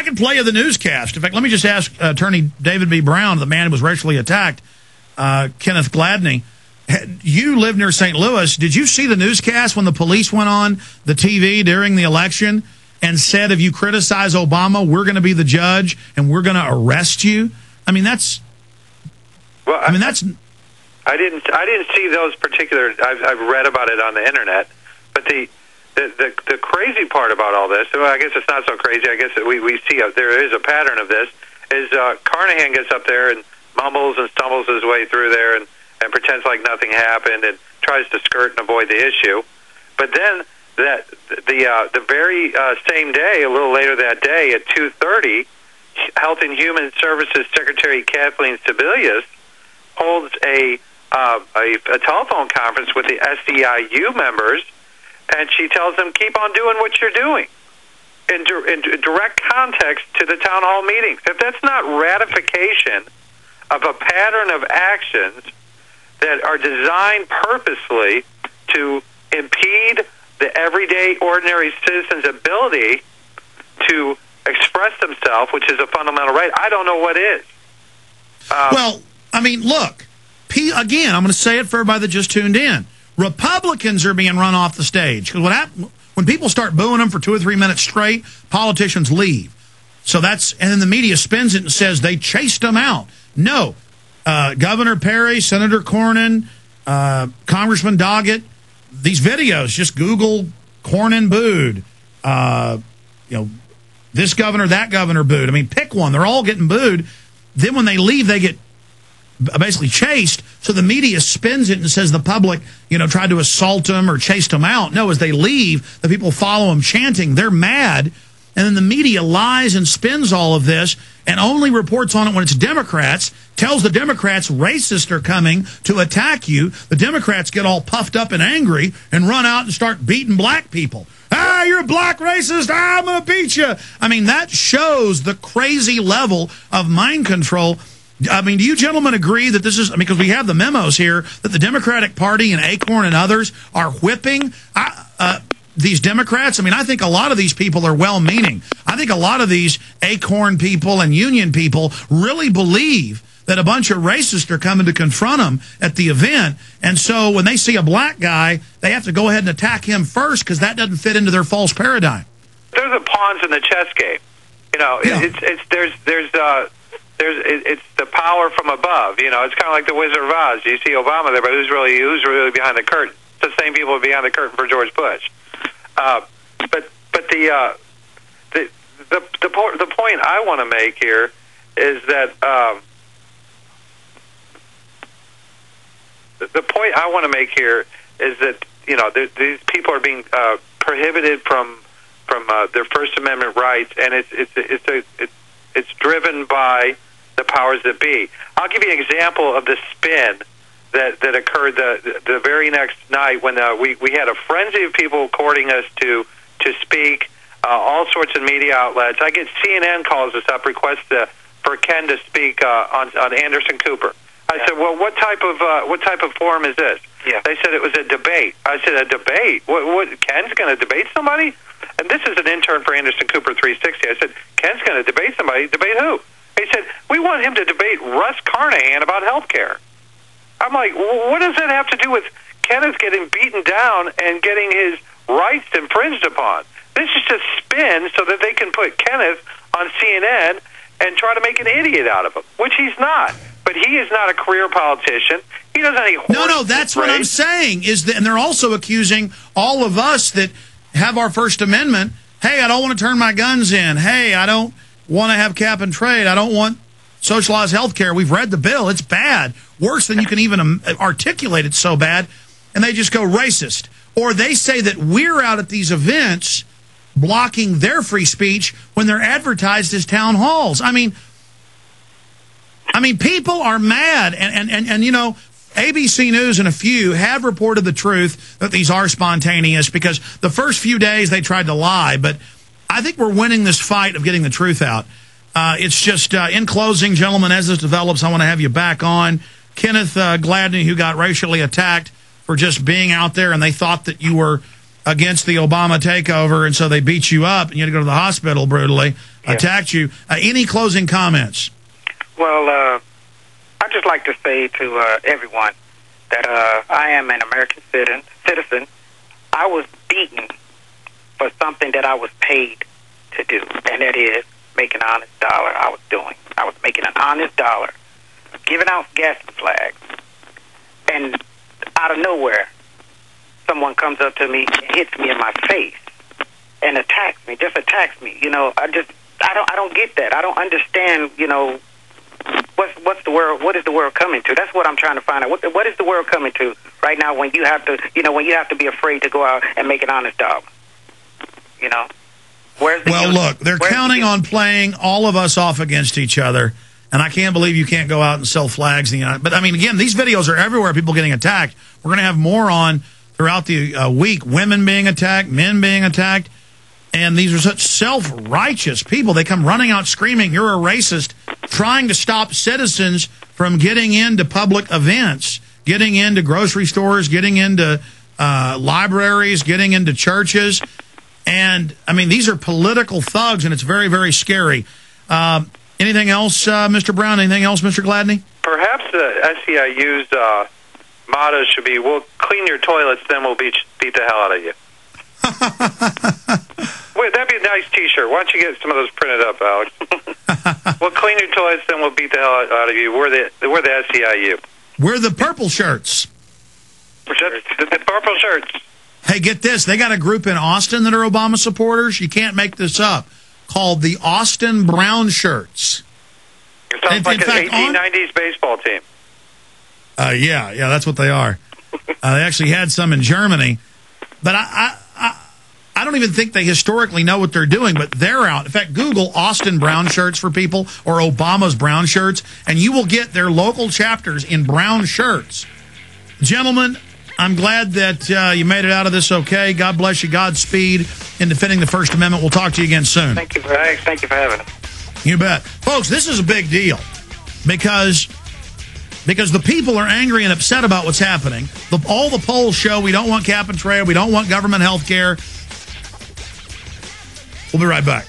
I can play you the newscast. In fact, let me just ask Attorney David B. Brown, the man who was racially attacked, Kenneth Gladney. You live near St. Louis. Did you see the newscast when the police went on the TV during the election and said, if you criticize Obama, we're going to be the judge and we're going to arrest you? I mean, that's... Well, I mean, that's... I didn't see those particular... I've read about it on the internet, but the crazy part about all this, well, I guess it's not so crazy. I guess that we see there is a pattern of this, is Carnahan gets up there and mumbles and stumbles his way through there and pretends like nothing happened and tries to skirt and avoid the issue. But then the very same day, a little later that day at 2:30, Health and Human Services Secretary Kathleen Sebelius holds a telephone conference with the SEIU members, and she tells them, keep on doing what you're doing, in direct context to the town hall meetings. If that's not ratification of a pattern of actions that are designed purposely to impede the everyday, ordinary citizen's ability to express themselves, which is a fundamental right, I don't know what is. Well, I mean, look, again, I'm going to say it for everybody that just tuned in. Republicans are being run off the stage. Because when people start booing them for 2 or 3 minutes straight, politicians leave. So that's, and then the media spins it and says they chased them out. No. Governor Perry, Senator Cornyn, Congressman Doggett, these videos, just Google Cornyn booed, this governor, that governor booed. I mean, pick one. They're all getting booed. Then when they leave, they get basically chased. So the media spins it and says the public, tried to assault them or chased them out. No, as they leave, the people follow them chanting. They're mad. And then the media lies and spins all of this and only reports on it when it's Democrats, tells the Democrats racists are coming to attack you. The Democrats get all puffed up and angry and run out and start beating black people. Ah, you're a black racist. Ah, I'm going to beat you. I mean, that shows the crazy level of mind control. I mean, do you gentlemen agree that this is, because we have the memos here, that the Democratic Party and Acorn and others are whipping these Democrats? I mean, I think a lot of these people are well-meaning. I think a lot of these Acorn people and Union people really believe that a bunch of racists are coming to confront them at the event. And so when they see a black guy, they have to go ahead and attack him first because that doesn't fit into their false paradigm. They're the pawns in the chess game. It's the power from above. It's kind of like the Wizard of Oz. You see Obama there, but who's really behind the curtain? It's the same people behind the curtain for George Bush. But the point I want to make here is that these people are being prohibited from their First Amendment rights, and it's driven by the powers that be. I'll give you an example of the spin that occurred the very next night when we had a frenzy of people courting us to speak, all sorts of media outlets. I get CNN calls us up, requests for Ken to speak on Anderson Cooper. I said, well, what type of forum is this? Yeah. They said it was a debate. I said, a debate? What Ken's going to debate somebody? And this is an intern for Anderson Cooper 360. I said, Ken's going to debate somebody. Debate who? He said, we want him to debate Russ Carnahan about health care. I'm like, well, what does that have to do with Kenneth getting beaten down and getting his rights infringed upon? This is just spin so that they can put Kenneth on CNN and try to make an idiot out of him, which he's not. But he is not a career politician. He doesn't have any horse. No, that's what I'm saying. And they're also accusing all of us that have our First Amendment. Hey, I don't want to turn my guns in. Hey, I don't want to have cap and trade. I don't want socialized health care. We've read the bill. It's bad. Worse than you can even articulate. It's so bad. And they just go racist. Or they say that we're out at these events blocking their free speech when they're advertised as town halls. I mean, people are mad. And ABC News and a few have reported the truth that these are spontaneous because the first few days they tried to lie. But I think we're winning this fight of getting the truth out. It's just, in closing, gentlemen, as this develops, I want to have you back on. Kenneth Gladney, who got racially attacked for just being out there, and they thought that you were against the Obama takeover, and so they beat you up, and you had to go to the hospital brutally, attacked you. Any closing comments? Well, I'd just like to say to everyone that I am an American citizen. I was beaten for something that I was paid to do, and that is make an honest dollar. I was making an honest dollar, giving out gas flags, and out of nowhere, someone comes up to me and hits me in my face and attacks me. You know, I don't get that. I don't understand. You know, what's the world? What is the world coming to? That's what I'm trying to find out. What is the world coming to right now? When you have to, when you have to be afraid to go out and make an honest dollar. You know. Look, they're counting on playing all of us off against each other, and I can't believe you can't go out and sell flags. But, I mean, again, these videos are everywhere, people getting attacked. We're going to have more on throughout the week, women being attacked, men being attacked, and these are such self-righteous people. They come running out screaming, you're a racist, trying to stop citizens from getting into public events, getting into grocery stores, getting into libraries, getting into churches. And, I mean, these are political thugs, and it's very, very scary. Anything else, Mr. Brown? Anything else, Mr. Gladney? Perhaps the SEIU's motto should be, we'll clean your toilets, then we'll beat the hell out of you. Wait, that'd be a nice T-shirt. Why don't you get some of those printed up, Alex? We'll clean your toilets, then we'll beat the hell out of you. We're the SEIU. We're the purple shirts. The purple shirts. Hey, get this. They got a group in Austin that are Obama supporters. You can't make this up. Called the Austin Brown Shirts. It sounds like an 1890s baseball team. Yeah, that's what they are. They actually had some in Germany. But I don't even think they historically know what they're doing, but they're out. In fact, Google Austin Brown Shirts for people or Obama's Brown Shirts, and you will get their local chapters in brown shirts. Gentlemen, I'm glad that you made it out of this okay. God bless you. Godspeed in defending the First Amendment. We'll talk to you again soon. Thank you for having us. You bet. Folks, this is a big deal because the people are angry and upset about what's happening. All the polls show we don't want cap and trade. We don't want government health care. We'll be right back.